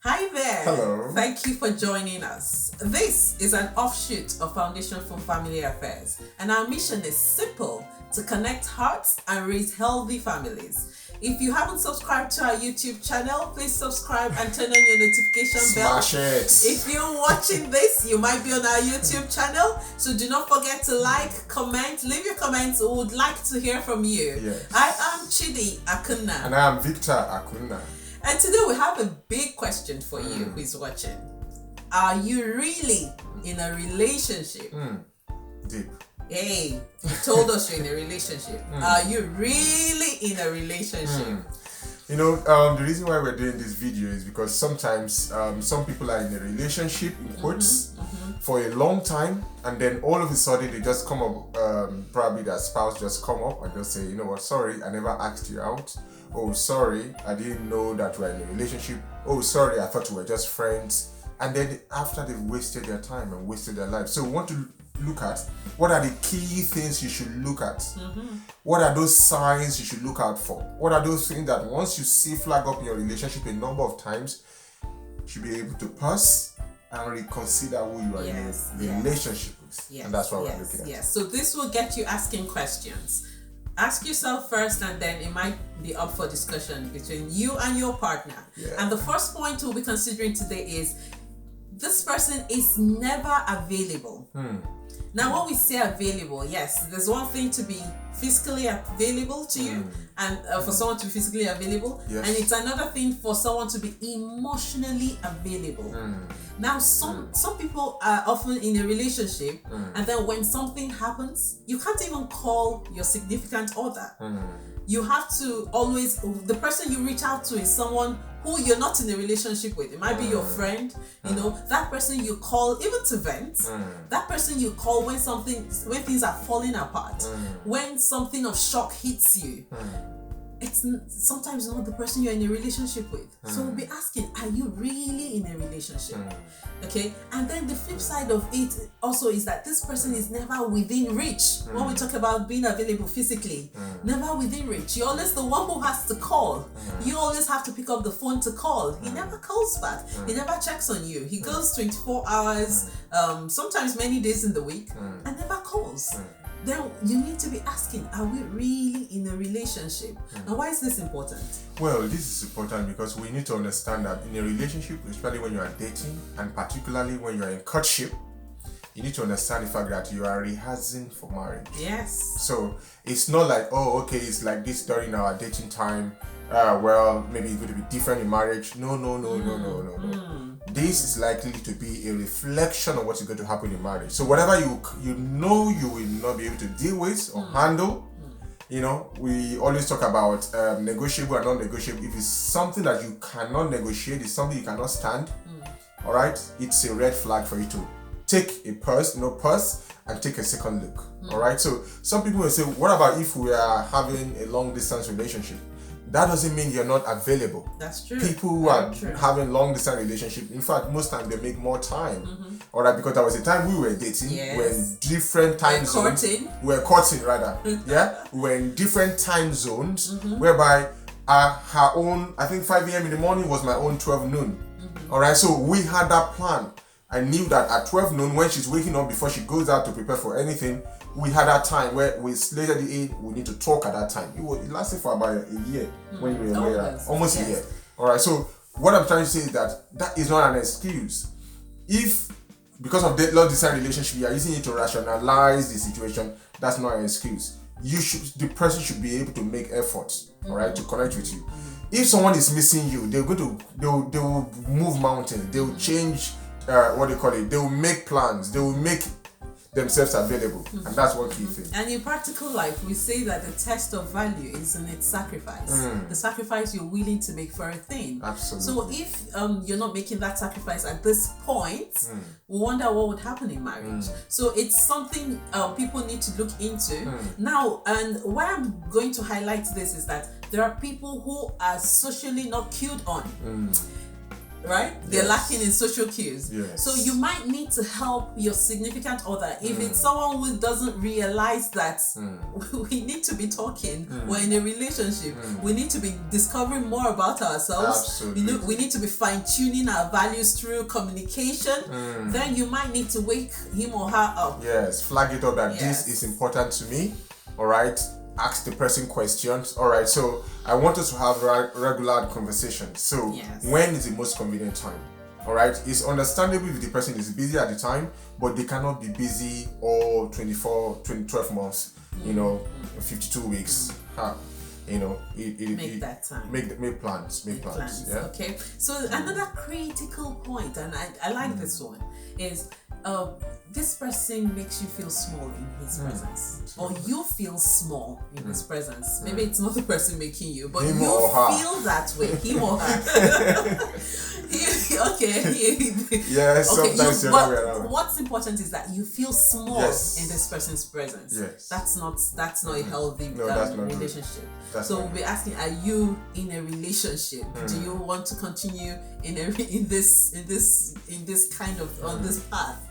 Hi there. Hello. Thank you for joining us. This is an offshoot of Foundation for Family Affairs, and our mission is simple: to connect hearts and raise healthy families. If you haven't subscribed to our YouTube channel, please subscribe and turn on your notification bell. Smash it. If you're watching this, you might be on our YouTube channel, so do not forget to like, comment, leave your comments. We would like to hear from you. Yes. I am Chidi Akunna. And I am Victor Akunna. And today we have a big question for you who is watching. Are you really in a relationship? Deep. Hey, you told us you're in a relationship. Are you really in a relationship? You know, the reason why we're doing this video is because sometimes some people are in a relationship, in quotes, for a long time, and then all of a sudden they just come up, probably their spouse just come up and just say, you know what, sorry, I never asked you out. Oh, sorry, I didn't know that we're in a relationship. Oh, sorry, I thought we were just friends. And then after they've wasted their time and wasted their life. So we want to look at what are the key things you should look at. What are those signs you should look out for? What are those things that once you see flag up in your relationship a number of times, you should be able to pause and reconsider who you are in a relationship with. And that's what we're looking at. Yes, so this will get you asking questions. Ask yourself first, and then it might be up for discussion between you and your partner. And the first point we'll be considering today is this person is never available. Now, when we say available, yes, there's one thing to be physically available to you and for someone to be physically available, and it's another thing for someone to be emotionally available. Now, some people are often in a relationship, and then when something happens, you can't even call your significant other. You have to always, the person you reach out to is someone who you're not in a relationship with. It might be your friend, you know, that person you call even to vent, that person you call when things are falling apart, when something of shock hits you. It's sometimes not the person you're in a relationship with. So we'll be asking, are you really in a relationship? Okay, and then the flip side of it also is that this person is never within reach. When we talk about being available physically, never within reach. You're always the one who has to call. You always have to pick up the phone to call. He never calls back. He never checks on you. He goes 24 hours, sometimes many days in the week, and never calls. Then you need to be asking, are we really in a relationship? And why is this important? Well, this is important because we need to understand that in a relationship, especially when you are dating, and particularly when you are in courtship, you need to understand the fact that you are rehearsing for marriage. Yes. So it's not like, oh, okay, it's like this during our dating time. Well, maybe it's going to be different in marriage. No. This is likely to be a reflection of what's going to happen in marriage. So whatever you know you will not be able to deal with or handle, you know, we always talk about negotiable and non-negotiable. If it's something that you cannot negotiate, it's something you cannot stand, all right, it's a red flag for you to take a pause and take a second look, all right? So some people will say, what about if we are having a long distance relationship? That doesn't mean you're not available. That's true. People who are having long distance relationship, in fact, most times they make more time. All right, because there was a time we were dating, when different time zones. We were courting rather. We were in different time zones, whereby her own, I think 5 a.m. in the morning was my own 12 noon. All right, so we had that plan. I knew that at 12 noon, when she's waking up before she goes out to prepare for anything, we had that time where we slated it in, we need to talk at that time. It lasted for about a year when we were almost a year. All right, so what I'm trying to say is that is not an excuse. If, because of the long distance relationship, you are using it to rationalize the situation, that's not an excuse. The person should be able to make efforts, all right, to connect with you. If someone is missing you, they will move mountains, they will change, they will make plans, they will make themselves available, and that's one key thing. And in practical life, we say that the test of value is in its sacrifice. The sacrifice you're willing to make for a thing. Absolutely. So if you're not making that sacrifice at this point, we wonder what would happen in marriage. So it's something people need to look into. Now, and why I'm going to highlight this is that there are people who are socially not cued on. right? They're lacking in social cues. Yes. So you might need to help your significant other. If it's someone who doesn't realize that we need to be talking, we're in a relationship, we need to be discovering more about ourselves. Absolutely. We need to be fine-tuning our values through communication. Then you might need to wake him or her up. Yes, flag it up that this is important to me. All right. Ask the person questions. All right. So I want us to have regular conversations. So when is the most convenient time? All right. It's understandable if the person is busy at the time, but they cannot be busy all 12 months. 52 weeks. Make that time. Make plans. Yeah. Okay. So another critical point, and I like this one, is this person makes you feel small in his presence, or you feel small in his presence. Maybe it's not the person making you, but him you feel that way, him or her. Sometimes you're not around. What's important is that you feel small in this person's presence. Yes. That's not a healthy relationship. So we'll be asking, are you in a relationship? Do you want to continue in this kind of on this path?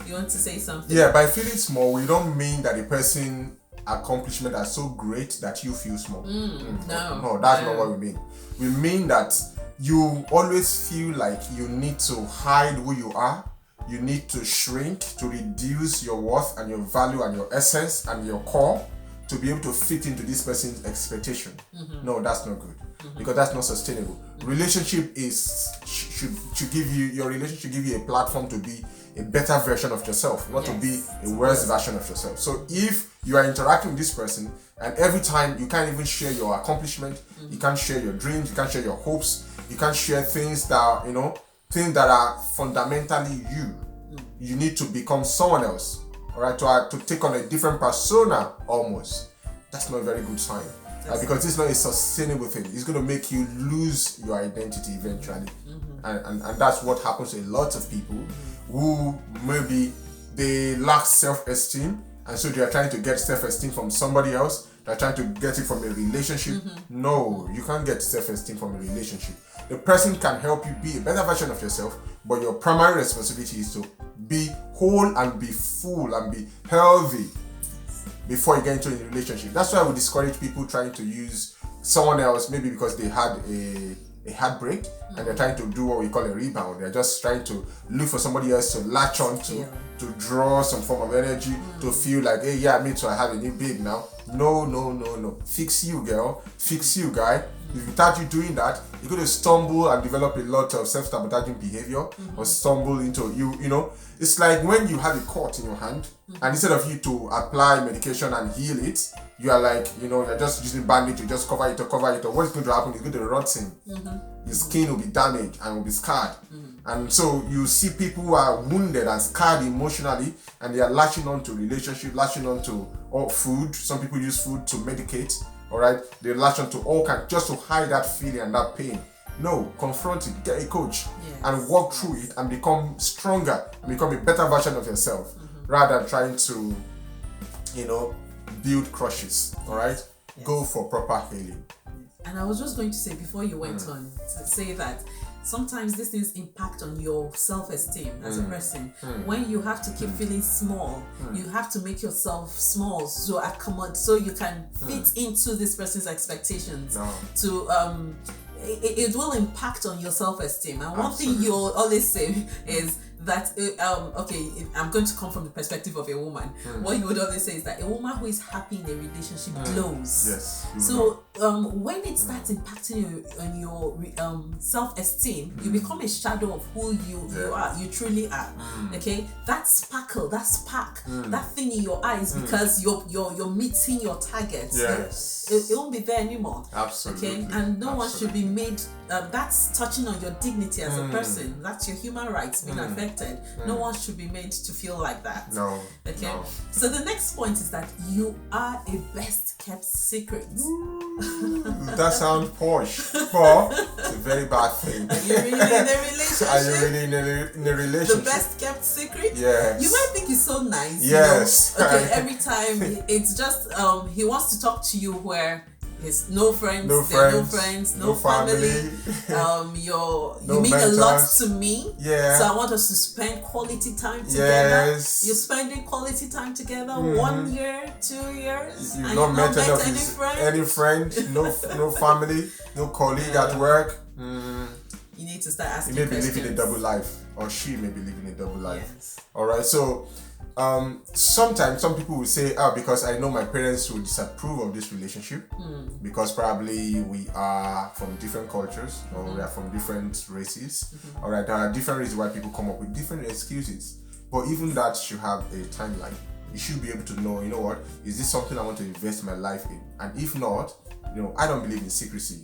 You want to say something? Yeah, by feeling small, we don't mean that the person accomplishment are so great that you feel small. No, that's not what we mean. We mean that you always feel like you need to hide who you are. You need to shrink to reduce your worth and your value and your essence and your core to be able to fit into this person's expectation. No, that's not good, because that's not sustainable. Relationship should give you a platform to be a better version of yourself, not to be a worse version of yourself. So if you are interacting with this person and every time you can't even share your accomplishment, you can't share your dreams, you can't share your hopes, you can't share things that things that are fundamentally you need to become someone else. All right, to take on a different persona almost. That's not a very good sign, because it's not a sustainable thing. It's going to make you lose your identity eventually, and that's what happens to a lot of people who maybe they lack self-esteem, and so they are trying to get self-esteem from somebody else. They're trying to get it from a relationship. No, you can't get self-esteem from a relationship. The person can help you be a better version of yourself, but your primary responsibility is to be whole and be full and be healthy before you get into a relationship. That's why we discourage people trying to use someone else, maybe because they had a heartbreak and they're trying to do what we call a rebound. They're just trying to look for somebody else to latch on to draw some form of energy, to feel like, hey, yeah, me too, I have a new babe now. No. Fix you, girl. Fix you, guy. If without you doing that, you're going to stumble and develop a lot of self-sabotaging behavior, or stumble into it's like when you have a cut in your hand, and instead of you to apply medication and heal it, you are like, you're just using bandage to just cover it. Or what's going to happen is going to rot in. Your skin will be damaged and will be scarred. And so you see people who are wounded and scarred emotionally, and they are latching on to relationship, latching on to food. Some people use food to medicate. All right, they latch on to all kinds just to hide that feeling and that pain. No, confront it, get a coach, and walk through it and become stronger, and become a better version of yourself, rather than trying to, build crushes. All right, go for proper healing. And I was just going to say, before you went on, to say that sometimes these things impact on your self-esteem as a person. When you have to keep feeling small, you have to make yourself small so you can fit into this person's expectations. It will impact on your self-esteem. And one thing you'll always say is that I'm going to come from the perspective of a woman. What you would always say is that a woman who is happy in a relationship glows. Yes. So when it starts impacting on your self-esteem, you become a shadow of who you are. You truly are. Okay, that sparkle, that spark, that thing in your eyes, because you're meeting your targets. Yes. It won't be there anymore. Absolutely. Okay, and no one should be made. That's touching on your dignity as a person. That's your human rights being affected. No one should be made to feel like that. No. Okay. No. So the next point is that you are a best kept secret. That sounds posh, but it's a very bad thing. Are you really in a relationship? Are you really in a relationship? The best kept secret? Yes. You might think it's so nice. Yes. Okay, every time it's just he wants to talk to you where His no friends, no family. You mean a lot to me. Yeah. So I want us to spend quality time together. Yes. You're spending quality time together 1 year, 2 years. You've not met any friend, no family, no colleague at work. You need to start asking You may questions. be living a double life, or she may be living a double life. Yes. All right. So sometimes some people will say, because I know my parents will disapprove of this relationship because probably we are from different cultures or we are from different races. All right. There are different reasons why people come up with different excuses. But even that should have a timeline. You should be able to know, you know what, is this something I want to invest my life in? And if not, I don't believe in secrecy.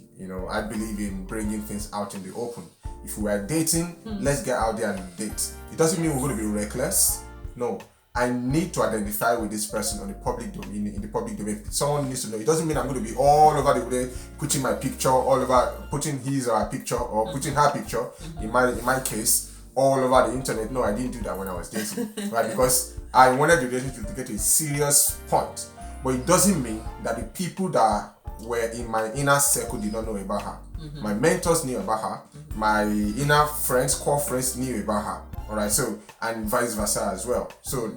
I believe in bringing things out in the open. If we are dating, let's get out there and date. It doesn't mean we're going to be reckless. No. I need to identify with this person on the public domain, in the public domain. Someone needs to know. It doesn't mean I'm going to be all over the place putting my picture, all over, putting his or her picture, or putting her picture, in my case, all over the internet. No, I didn't do that when I was dating. Right? Because I wanted the relationship to get to a serious point. But it doesn't mean that the people that were in my inner circle did not know about her. My mentors knew about her. My inner friends, core friends knew about her. Alright, so, and vice versa as well. So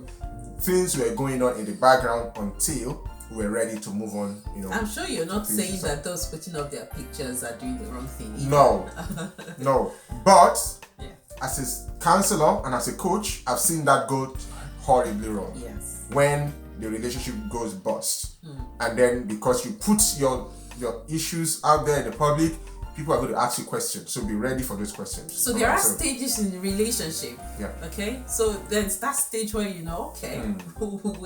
things were going on in the background until we were ready to move on. I'm sure you're not saying that those putting up their pictures are doing the wrong thing either. No. But as a counselor and as a coach, I've seen that go horribly wrong. Yes. When the relationship goes bust, and then because you put your issues out there in the public, people are going to ask you questions. So be ready for those questions. So there are stages in the relationship. Yeah. Okay. So there's that stage where we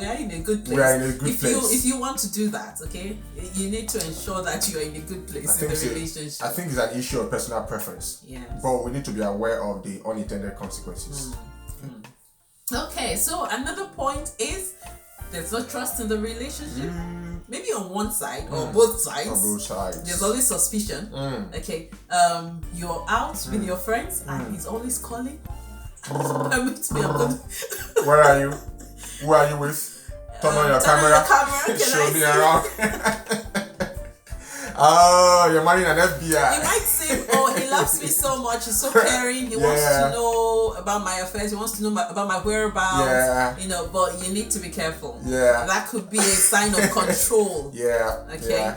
are in a good place. We are in a good place. If you want to do that, okay, you need to ensure that you are in a good place in the relationship. I think it's an issue of personal preference. Yes. But we need to be aware of the unintended consequences. Okay. So another point is there's no trust in the relationship. Maybe on one side or both sides. On both sides. There's always suspicion. Okay. You're out with your friends and he's always calling. Permit me, I'm going. Where are you? Who are you with? Turn on your camera. Show me around. Oh, you're marrying an FBI. You might say, he loves me so much, he's so caring, he wants to know about my affairs, he wants to know about my whereabouts, but you need to be careful. That could be a sign of control. Okay.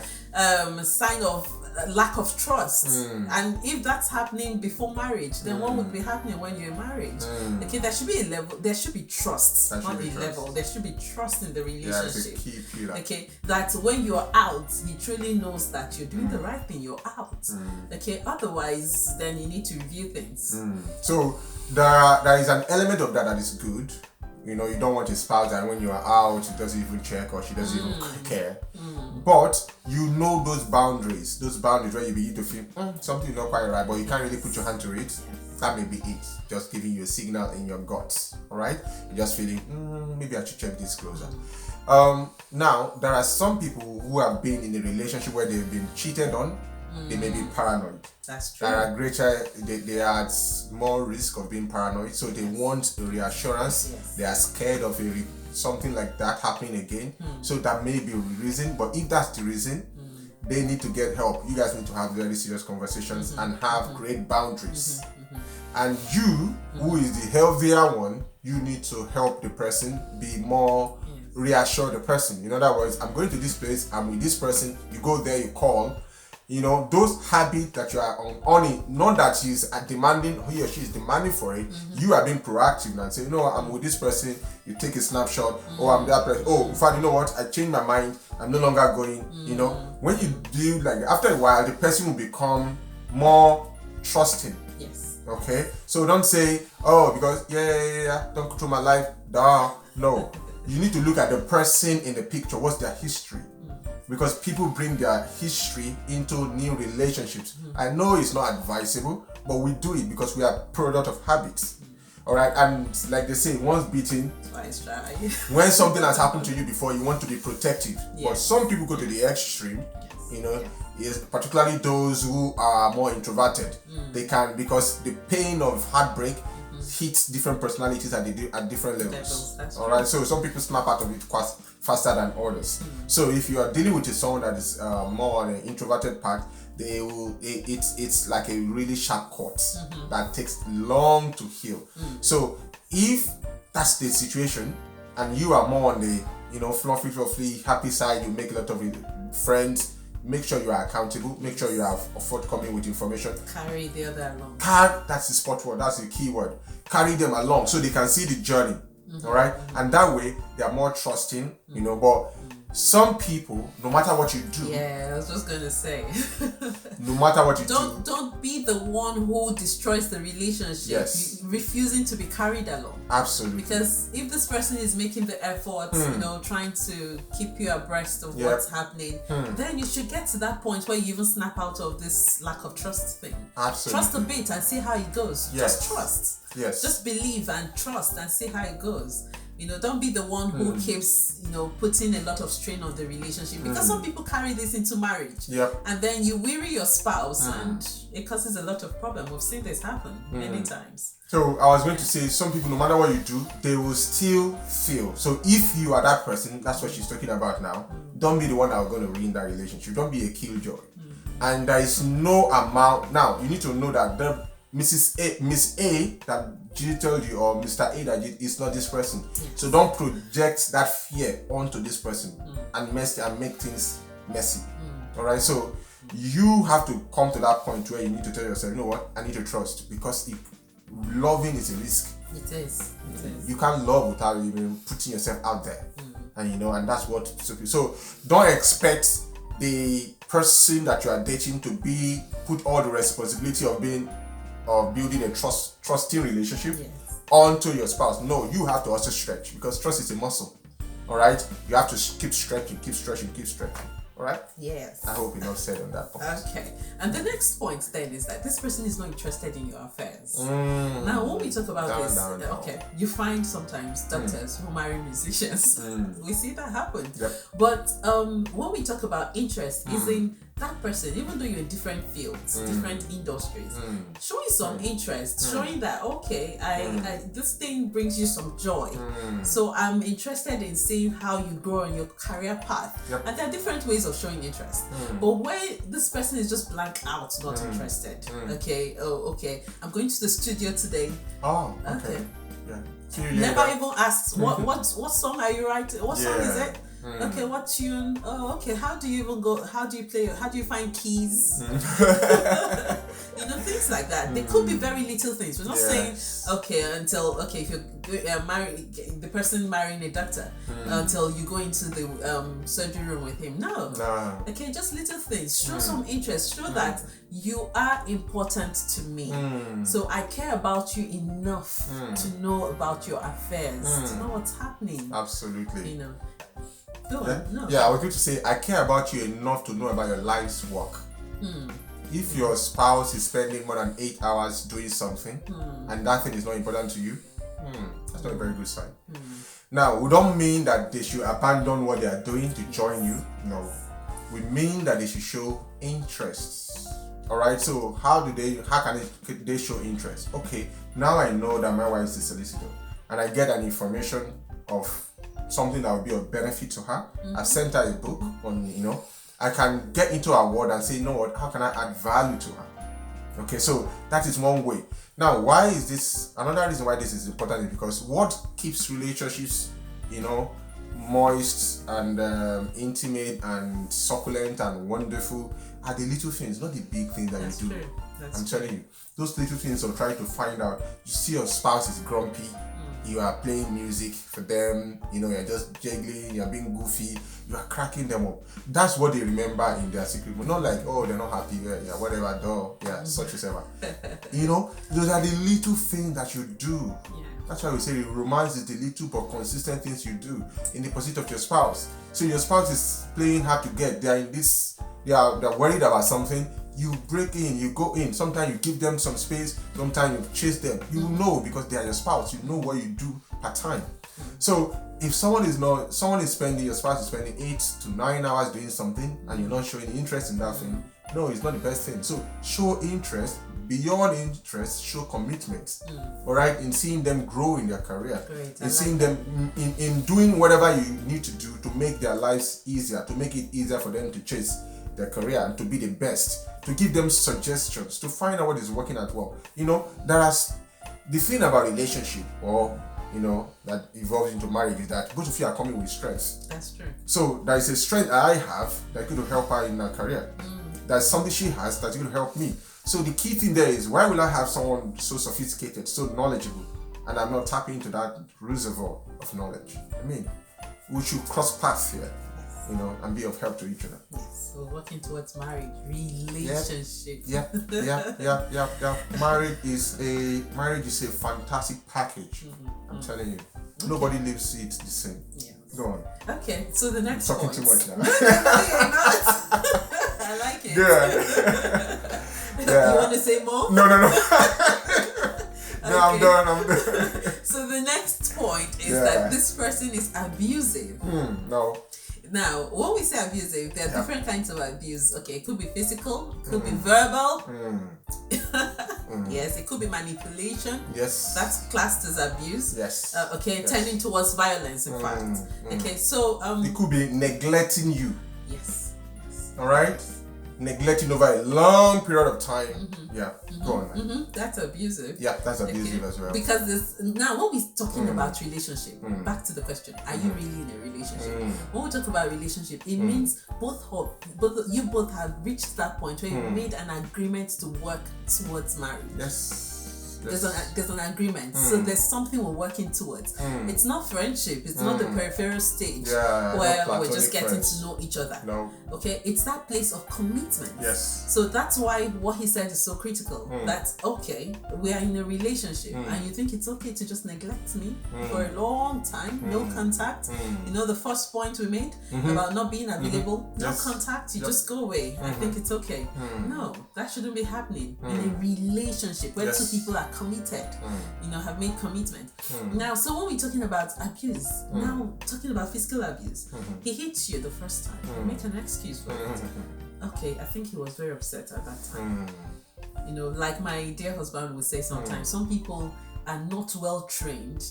Sign of lack of trust. And if that's happening before marriage, then what would be happening when you're married? Okay, there should be a level, there should be trust, not a level. There should be trust in the relationship. It's a key pillar. Okay, that when you're out, he truly knows that you're doing the right thing, you're out. Okay, otherwise, then you need to review things. So there is an element of that is good. You don't want a spouse that when you are out, she doesn't even check or she doesn't even care. But those boundaries where you begin to feel something is not quite right, but you can't really put your hand to it. That may be it. Just giving you a signal in your guts. Alright? You're just feeling, maybe I should check this closer. Now, there are some people who have been in a relationship where they've been cheated on. They may be paranoid. That's true. They are at more risk of being paranoid, so they want a reassurance. They are scared of something like that happening again. So that may be a reason, but if that's the reason, they need to get help. You guys need to have very serious conversations and have great boundaries. And you, who is the healthier one, you need to help the person be more reassure the person. In other words, I'm going to this place, I'm with this person, you go there, you call. Those habits that you are on it, not that he or she is demanding for it, you are being proactive and say, I'm with this person, you take a snapshot, I'm that person, in fact, you know what, I changed my mind, I'm no longer going, when you do like after a while, the person will become more trusting. Yes. Okay? So don't say, because, don't go through my life, no. You need to look at the person in the picture, what's their history? Because people bring their history into new relationships. I know it's not advisable, but we do it because we are product of habits. Alright, and like they say, once beaten, twice shy. When something has happened to you before, you want to be protective. But some people go to the extreme, is particularly those who are more introverted. They can, because the pain of heartbreak hits different personalities at different levels. Alright, so some people snap out of it faster than others. So if you are dealing with someone that is more on an introverted part, it's like a really sharp cut that takes long to heal. So if that's the situation and you are more on the fluffy happy side, you make a lot of friends, make sure you are accountable, make sure you are forthcoming with information. Carry the other along. That's the spot word, that's the key word. Carry them along so they can see the journey. All right, and that way they are more trusting, but some people, no matter what you do, I was just gonna say, no matter what you don't be the one who destroys the relationship. Yes. Refusing to be carried along. Absolutely. Because if this person is making the effort, trying to keep you abreast of what's happening, then you should get to that point where you even snap out of this lack of trust thing. Absolutely. Trust a bit and see how it goes. Yes. Just trust. Yes. Just believe and trust and see how it goes. Don't be the one who keeps, putting a lot of strain on the relationship, because some people carry this into marriage. Yep. And then you weary your spouse and it causes a lot of problem. We've seen this happen many times. So I was going to say, some people, no matter what you do, they will still feel. So if you are that person, that's what she's talking about now, don't be the one that are going to ruin that relationship. Don't be a killjoy. And there is no amount. Now, you need to know that Miss A that Chidi told you, or Mr. A that is not this person. So don't project that fear onto this person and make things messy. All right. So you have to come to that point where you need to tell yourself, you know what, I need to trust, because loving is a risk. It is. You can't love without even putting yourself out there, and that's what. So don't expect the person that you are dating to put all the responsibility of building a trusting relationship onto your spouse. No, you have to also stretch, because trust is a muscle. All right, you have to keep stretching. All right. Yes. I hope enough said on that point. Okay. And the next point then is that this person is not interested in your affairs. Now, when we talk about this, you find sometimes doctors who marry musicians. We see that happen. Yep. But when we talk about interest, is in that person, even though you're in different fields, different industries, showing some interest, showing that I this thing brings you some joy. So I'm interested in seeing how you grow on your career path. And there are different ways of showing interest. But where this person is just blank out, not interested. Okay, I'm going to the studio today. Oh, okay. Yeah. Never even asked what song are you writing? What song is it? Okay, what tune? Oh, okay. How do you even go? How do you play? How do you find keys? Things like that. They could be very little things. We're not saying if you're married, the person marrying a doctor, until you go into the surgery room with him. No. Okay, just little things. Show some interest. Show that you are important to me. So I care about you enough to know about your affairs, to know what's happening. Absolutely. Go on. No. Yeah, I was going to say, I care about you enough to know about your life's work. If your spouse is spending more than 8 hours doing something and that thing is not important to you, that's not a very good sign. Now, we don't mean that they should abandon what they are doing to join you. No. We mean that they should show interest. Alright, so how can they show interest? Okay, now I know that my wife is a solicitor and I get an information of something that will be of benefit to her. I sent her a book on, I can get into her world and say, you know what, how can I add value to her? Okay, so that is one way. Now, why is this? Another reason why this is important is because what keeps relationships, moist and intimate and succulent and wonderful are the little things, not the big things that you do. I'm telling you, those little things of trying to find out. You see your spouse is grumpy. You are playing music for them, you're just juggling, you're being goofy, you are cracking them up. That's what they remember in their secret. But not like, they're not happy, whatever, such as ever. Those are the little things that you do. That's why we say romance is the little but consistent things you do in the pursuit of your spouse. So your spouse is playing hard to get. They're worried about something. You break in, you go in. Sometimes you give them some space. Sometimes you chase them. You know, because they are your spouse. You know what you do per time. So if your spouse is spending 8 to 9 hours doing something and you're not showing interest in that thing, no, it's not the best thing. So show interest, beyond interest, show commitment. All right, in seeing them grow in their career, in seeing them in doing whatever you need to do to make their lives easier, to make it easier for them to chase their career and to be the best, to give them suggestions, to find out what is working at well. The thing about relationship or that evolves into marriage is that both of you are coming with strengths. That's true. So there is a strength I have that could help her in her career. There's something she has that's going to help me. So the key thing there is, why will I have someone so sophisticated, so knowledgeable, and I'm not tapping into that reservoir of knowledge? I mean, we should cross paths here, and be of help to each other. Yes, so working towards marriage, relationship. Yeah. Marriage is a fantastic package. I'm telling you. Okay. Nobody lives it the same. Yes. Go on. Okay, so the next talking point. Too much now. No, you're not. I like it. Yeah. You want to say more? No. Okay. No, I'm done. So the next point is that this person is abusive. No. Now, when we say abusive, there are different kinds of abuse. Okay, it could be physical, it could be verbal. Yes, it could be manipulation. Yes. That's classed as abuse. Yes. Tending towards violence, in fact. Okay, so it could be neglecting you. Yes. All right? Neglecting over a long period of time. Yeah, go on. That's abusive. Yeah, that's abusive as well. Because now when we're talking about relationship, back to the question, are you really in a relationship? When we talk about relationship, it means you both have reached that point where you made an agreement to work towards marriage. Yes. There's an agreement, so there's something we're working towards. It's not friendship, it's not the peripheral stage where we're just getting to know each other. No. Okay, it's that place of commitment. Yes. So that's why what he said is so critical. That's okay, we are in a relationship and you think it's okay to just neglect me for a long time, no contact. The first point we made about not being available, no contact, you just go away. I think it's okay. No, that shouldn't be happening in a relationship where two people are committed, have made commitment. Now, so when we're talking about abuse, now talking about physical abuse, he hits you the first time, you make an excuse for it. Okay, I think he was very upset at that time. Like my dear husband would say sometimes, some people are not well trained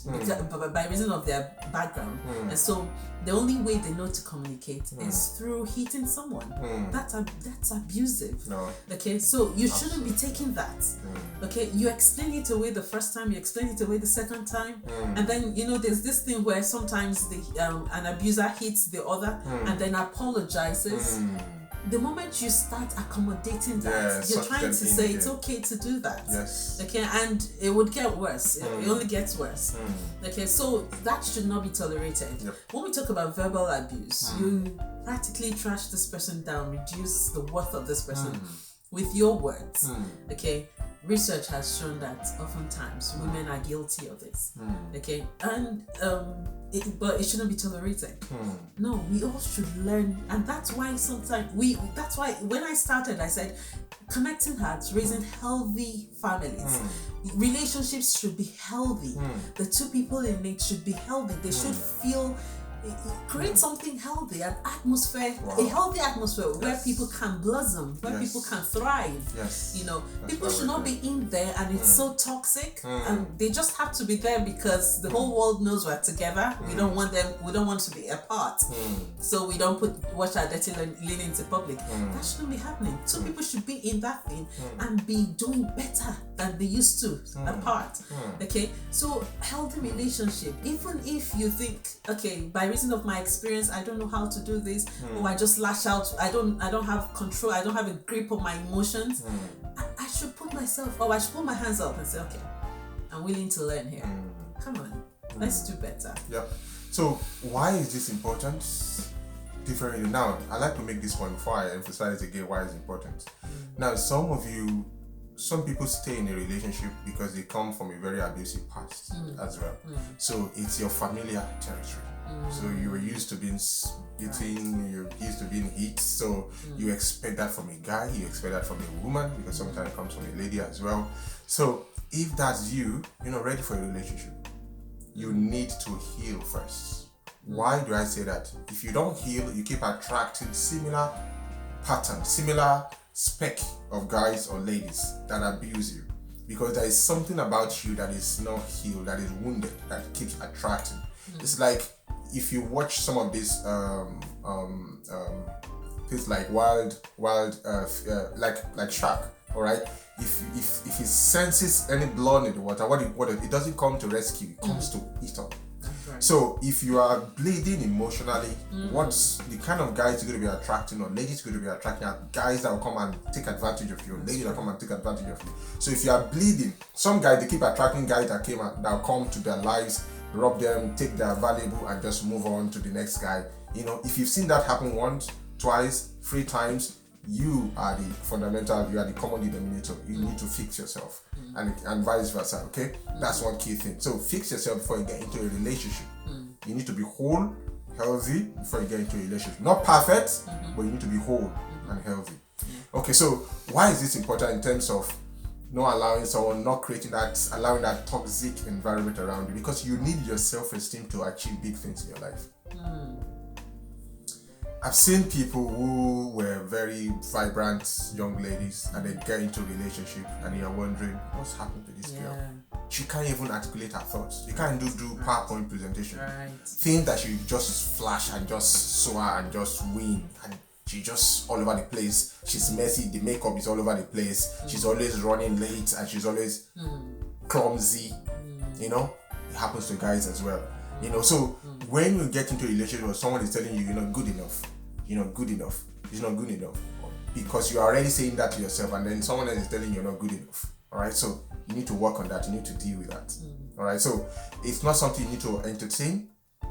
by reason of their background, and so the only way they know to communicate is through hitting someone. That's abusive. No. Okay, so you shouldn't be taking that. Okay, you explain it away the first time, you explain it away the second time, and then there's this thing where sometimes an abuser hits the other and then apologizes. The moment you start accommodating that, you're trying to say it's okay to do that. Yes. Okay, and it would get worse. It only gets worse. Okay, so that should not be tolerated. Yep. When we talk about verbal abuse, you practically trash this person down, reduce the worth of this person with your words. Okay, research has shown that oftentimes women are guilty of this. Okay, and but it shouldn't be tolerated. No, we all should learn, and that's why that's why when I started, I said connecting hearts, raising healthy families. Relationships should be healthy. The two people in it should be healthy. They should feel. Create something healthy, an atmosphere, a healthy atmosphere where people can blossom, where people can thrive. Yes. People should not be in there and it's so toxic, and they just have to be there because the whole world knows we're together. We don't want to be apart, so we don't watch our dirty linen into public. That shouldn't be happening. Two people should be in that thing and be doing better than they used to apart. Okay, so healthy relationship, even if you think, okay, by reason of my experience, I don't know how to do this, or I just lash out, I don't have control, I don't have a grip on my emotions, I should put my hands up and say, okay, I'm willing to learn here. Come on, let's do better. Yeah. So why is this important? Differently now, I like to make this point before I emphasize again why it's important. Now, some people stay in a relationship because they come from a very abusive past as well. So it's your familiar territory. So you were used to being beaten, you're used to being hit, so you expect that from a guy, you expect that from a woman, because sometimes it comes from a lady as well. So if that's you're not ready for a relationship, you need to heal first. Why do I say that? If you don't heal, you keep attracting similar patterns, similar speck of guys or ladies that abuse you, because there is something about you that is not healed, that is wounded, that keeps attracting. It's like if you watch some of these things like wild like shark, all right. If he senses any blood in the water, what it doesn't come to rescue, it comes to eat up. Right. So if you are bleeding emotionally, what's the kind of guys you're going to be attracting, or ladies you're going to be attracting, are guys that will come and take advantage of you, ladies that come and take advantage of you. So if you are bleeding, some guys, they keep attracting guys that will come to their lives, rob them, take their valuable, and just move on to the next guy. You know, if you've seen that happen once, twice, 3 times, you are the fundamental, you are the common denominator. You need to fix yourself, and vice versa. Okay, that's one key thing. So fix yourself before you get into a relationship. You need to be whole, healthy before you get into a relationship. Not perfect, but you need to be whole and healthy. Okay, so why is this important in terms of not allowing someone, not creating that, allowing that toxic environment around you? Because you need your self-esteem to achieve big things in your life. I've seen people who were very vibrant young ladies, and they get into a relationship, and you're wondering what's happened to this girl. She can't even articulate her thoughts. You can't do PowerPoint presentation. Things that she just flash and just soar and just win, and she just all over the place. She's messy. The makeup is all over the place. She's always running late, and she's always clumsy. You know, it happens to guys as well. You know, so when you get into a relationship where someone is telling you you're not good enough, you're not good enough, it's not good enough, because you're already saying that to yourself, and then someone else is telling you you're not good enough. All right, so you need to work on that. You need to deal with that. All right, so it's not something you need to entertain.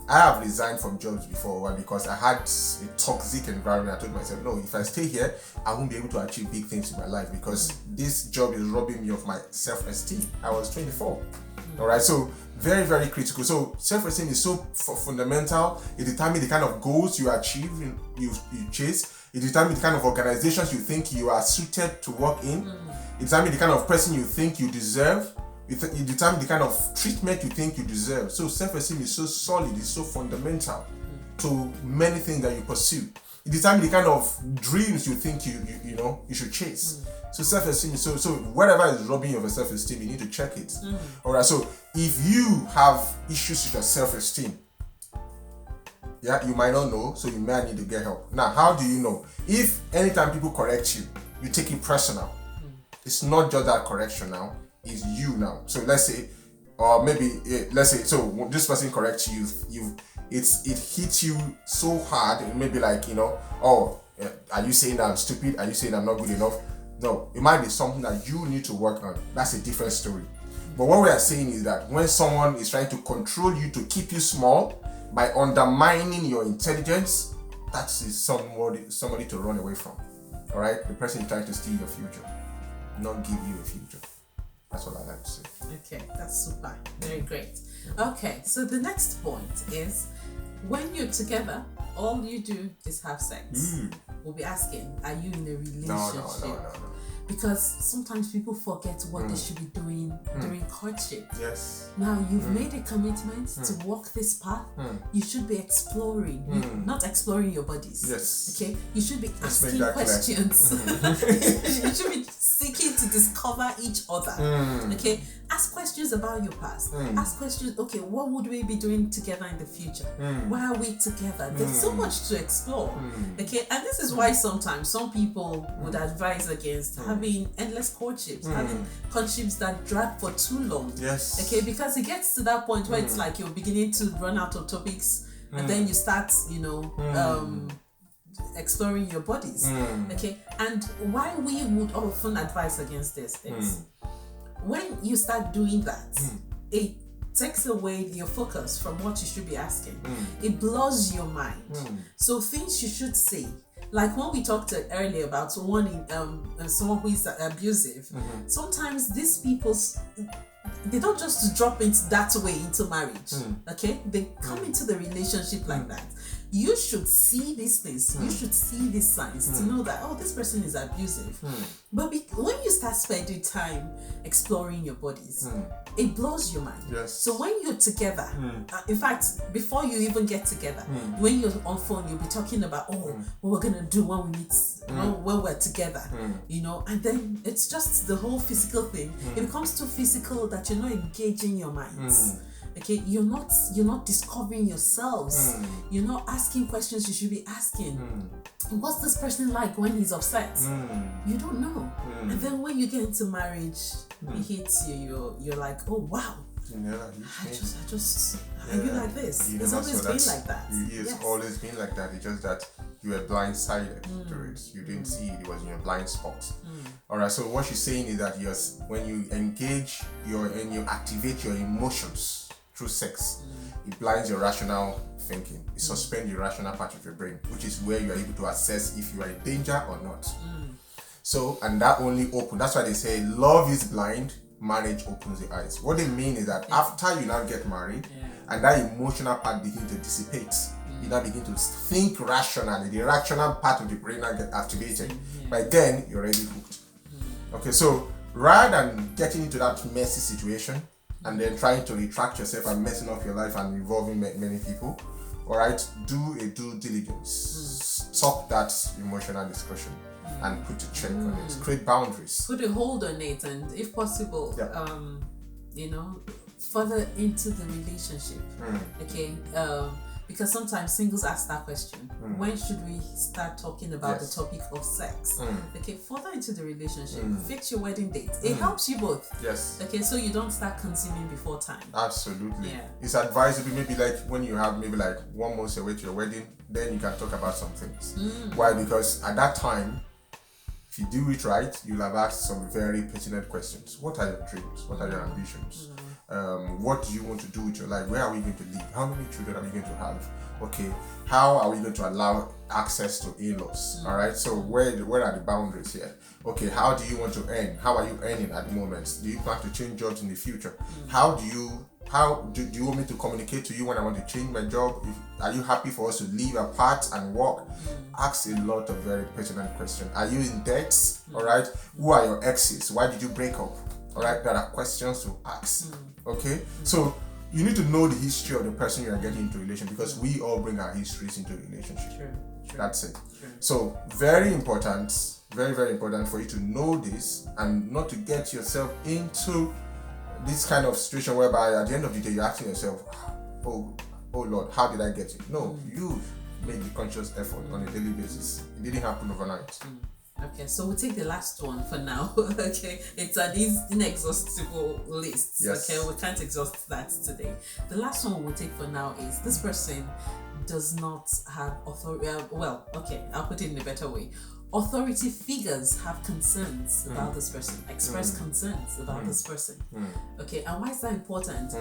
I have resigned from jobs before because I had a toxic environment. I told myself, no, if I stay here, I won't be able to achieve big things in my life, because this job is robbing me of my self-esteem. I was 24. All right, so very, very critical. So self-esteem is so fundamental. It determines the kind of goals you achieve, you chase. It determines the kind of organizations you think you are suited to work in. It determines the kind of person you think you deserve. It determines the kind of treatment you think you deserve. So self-esteem is so solid, it's so fundamental to many things that you pursue. It determines the kind of dreams you think you should chase. So self-esteem is so whatever is robbing you of your self-esteem, you need to check it. All right. So if you have issues with your self-esteem, you might not know, so you may need to get help. Now, how do you know? If anytime people correct you, you take it personal. It's not just that correction now, it's you now. So let's say, or maybe let's say, so this person corrects you, it hits you so hard, and maybe like, are you saying I'm stupid? Are you saying I'm not good enough? No, it might be something that you need to work on. That's a different story. But what we are saying is that when someone is trying to control you to keep you small by undermining your intelligence, that is somebody to run away from. All right, the person is trying to steal your future, not give you a future. That's what I like to say. Okay, that's super. Very great. Okay, so the next point is, when you're together, all you do is have sex. We'll be asking, are you in a relationship? No. Because sometimes people forget what they should be doing during courtship. Yes. Now you've made a commitment to walk this path. You should be exploring, not exploring your bodies. Yes. Okay. You should be asking questions. You should be seeking to discover each other. Okay. Ask questions about your past. Ask questions. Okay, what would we be doing together in the future? Why are we together? There's so much to explore. Okay, and this is why sometimes some people would advise against having endless courtships, having courtships that drag for too long. Yes. Okay, because it gets to that point where it's like you're beginning to run out of topics, and then you start, exploring your bodies. Okay, and why we would often advise against this is when you start doing that, it takes away your focus from what you should be asking. It blurs your mind. So things you should say, like when we talked earlier about someone who is abusive, sometimes these people, they don't just drop into that way into marriage. Okay, they come into the relationship like that. you should see these things. You should see these signs to know that, oh, this person is abusive. But when you start spending time exploring your bodies, it blows your mind. Yes. So when you're together, in fact, before you even get together, when you're on phone, you'll be talking about, what we're gonna do when we meet, when we're together, you know, and then it's just the whole physical thing. It becomes too physical that you're not engaging your minds. Okay, you're not discovering yourselves. You're not asking questions you should be asking. What's this person like when he's upset? You don't know. And then when you get into marriage, it hits you. You're like, oh wow. I just are you like this? It's always been like that. It's always been like that. It's just that you were blindsided to it. You didn't see it. It was in your blind spot. All right. So what she's saying is that when you engage and you activate your emotions through sex, it blinds your rational thinking. It suspends the rational part of your brain, which is where you are able to assess if you are in danger or not. So, and that only that's why they say love is blind, marriage opens the eyes. What they mean is that after you now get married and that emotional part begins to dissipate, you now begin to think rationally. The rational part of the brain now get activated. By then, you're already hooked. Okay, so rather than getting into that messy situation and then trying to retract yourself and messing up your life and involving many people, all right, do a due diligence. Stop that emotional discussion and put a check on it. Create boundaries. Put a hold on it, and if possible, further into the relationship. Okay. Because sometimes singles ask that question. When should we start talking about the topic of sex? Okay, further into the relationship, fix your wedding date. It helps you both. Yes. Okay, so you don't start consuming before time. Absolutely. Yeah. It's advisable maybe like when you have maybe like 1 month away to your wedding, then you can talk about some things. Why? Because at that time, if you do it right, you'll have asked some very pertinent questions. What are your dreams? What are your ambitions? What do you want to do with your life? Where are we going to live? How many children are we going to have? Okay, how are we going to allow access to in-laws? All right, so where are the boundaries here? Okay, how do you want to earn? How are you earning at the moment? Do you plan to change jobs in the future? How do you want me to communicate to you when I want to change my job? Are you happy for us to live apart and work? Ask a lot of very pertinent questions. Are you in debt? All right, who are your exes? Why did you break up? All right, there are questions to ask. Okay, so you need to know the history of the person you are getting into a relation, because we all bring our histories into a relationship. True. That's it. True. So very important, very, very important for you to know this and not to get yourself into this kind of situation whereby at the end of the day you're asking yourself, oh Lord, how did I get it? No, you make the conscious effort on a daily basis. It didn't happen overnight. Okay, so we'll take the last one for now. Okay, it's an inexhaustible list. Yes. Okay, we can't exhaust that today. The last one we'll take for now is this person does not have authority. I'll put it in a better way. Authority figures have concerns about this person, express concerns about this person. Okay, and why is that important?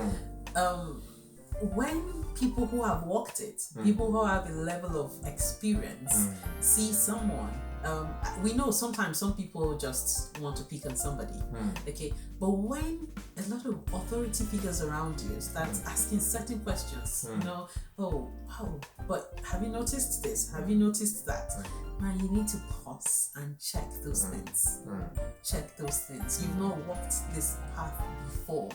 When people who have walked it, people who have a level of experience, see someone, we know sometimes some people just want to pick on somebody, okay? But when a lot of authority figures around you start asking certain questions, but have you noticed this? Have you noticed that? Now you need to pause and check those things. Check those things. You've not walked this path before.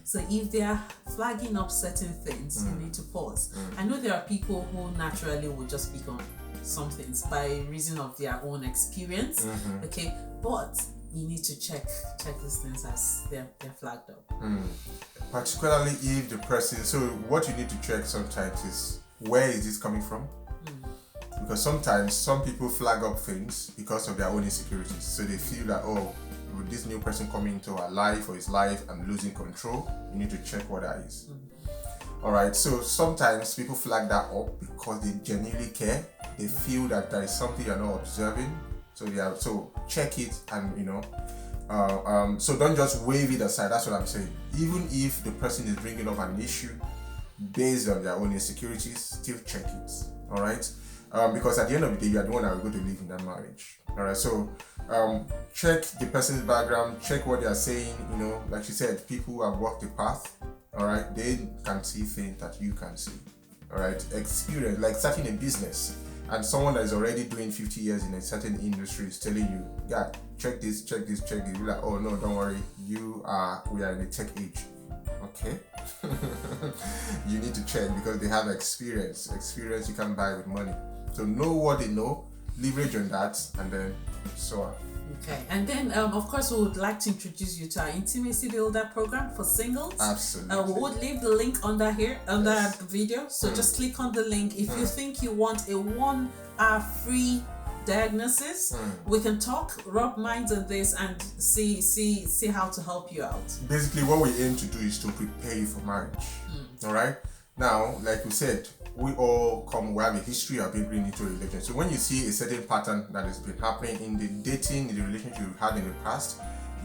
So if they are flagging up certain things, you need to pause. I know there are people who naturally will just pick on some things by reason of their own experience. Okay, but you need to check these things as they're flagged up. Particularly if the person, so what you need to check sometimes is, where is this coming from? Because sometimes some people flag up things because of their own insecurities. So they feel that, with this new person coming into our life or his life, I'm losing control. You need to check what that is. Alright, so sometimes people flag that up because they genuinely care. They feel that there is something you're not observing. So check it, and so don't just wave it aside. That's what I'm saying. Even if the person is bringing up an issue based on their own insecurities, still check it. Alright? Because at the end of the day, you are the one that will go to live in that marriage. Alright, so check the person's background, check what they are saying. Like she said, people who have walked the path, alright, they can see things that you can see. all right, experience, like starting a business, and someone that is already doing 50 years in a certain industry is telling you, yeah, check this, check this, check this. You're like, oh no, don't worry, we are in the tech age. Okay. You need to check because they have experience you can buy with money. So know what they know, leverage on that, and then so on. Okay, and then of course we would like to introduce you to our Intimacy Builder program for singles. Absolutely. We would leave the link under here, under the video. So just click on the link. If you think you want a 1 hour free diagnosis, we can talk, rub minds on this, and see how to help you out. Basically, what we aim to do is to prepare you for marriage. All right. Now, like we said, we have a history of being bringing into a relationship. So when you see a certain pattern that has been happening in the dating, in the relationship you've had in the past,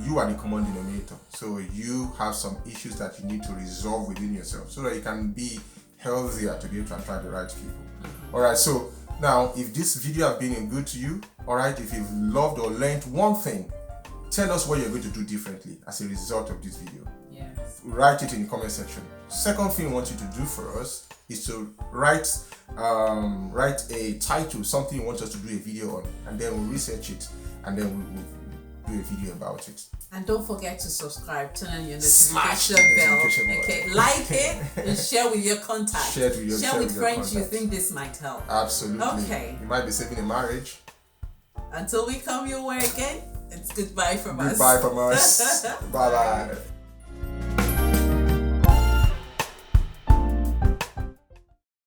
you are the common denominator. So you have some issues that you need to resolve within yourself so that you can be healthier to be able to attract the right people. All right. So now, if this video has been good to you, all right, if you've loved or learned one thing, tell us what you're going to do differently as a result of this video. Yes. Write it in the comment section. Second thing we want you to do for us is to write a title, something you want us to do a video on, and then we'll research it, and then we'll do a video about it. And don't forget to subscribe, turn on your notification bell. Okay, like it and share with your contacts. Share with friends you think this might help. Absolutely. Okay. You might be saving a marriage. Until we come your way again, it's goodbye from us. Goodbye from us. Bye bye.